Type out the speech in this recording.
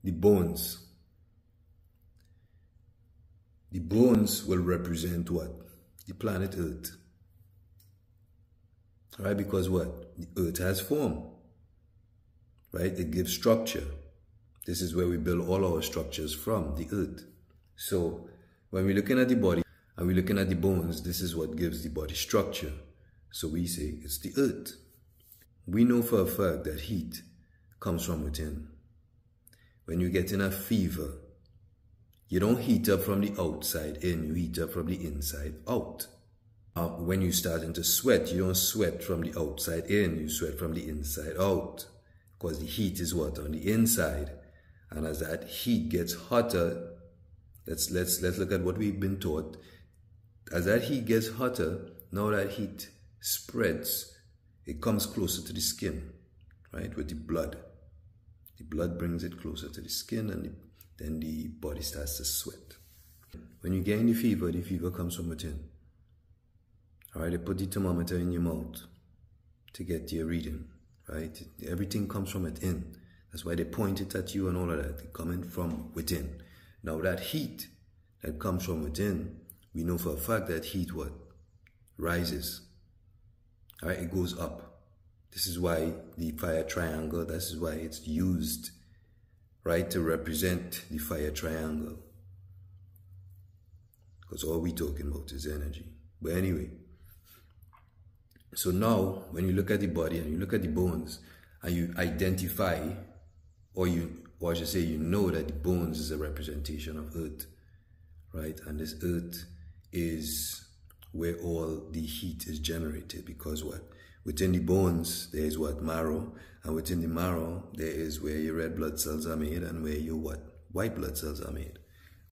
the bones. The bones will represent what? The planet Earth. Right? Because what? The Earth has form. Right? It gives structure. This is where we build all our structures from, the Earth. So when we're looking at the body and we're looking at the bones, this is what gives the body structure. So we say it's the Earth. We know for a fact that heat comes from within. When you get in a fever, you don't heat up from the outside in, you heat up from the inside out. When you're starting to sweat, you don't sweat from the outside in, you sweat from the inside out. Because the heat is what? On the inside. And as that heat gets hotter, let's look at what we've been taught. As that heat gets hotter, now that heat spreads, it comes closer to the skin, right, with the blood. The blood brings it closer to the skin, and then the body starts to sweat. When you get in the fever comes from within. All right, they put the thermometer in your mouth to get your reading, right? Everything comes from within. That's why they point it at you and all of that. They're coming from within. Now that heat that comes from within, we know for a fact that heat what? Rises. All right, it goes up. This is why the fire triangle, this is why it's used, right, to represent the fire triangle. Because all we're talking about is energy. But anyway, so now when you look at the body and you look at the bones and you identify, or I should say you know that the bones is a representation of Earth, right? And this Earth is where all the heat is generated, because what? Within the bones, there is what? Marrow. And within the marrow, there is where your red blood cells are made and where your what? White blood cells are made.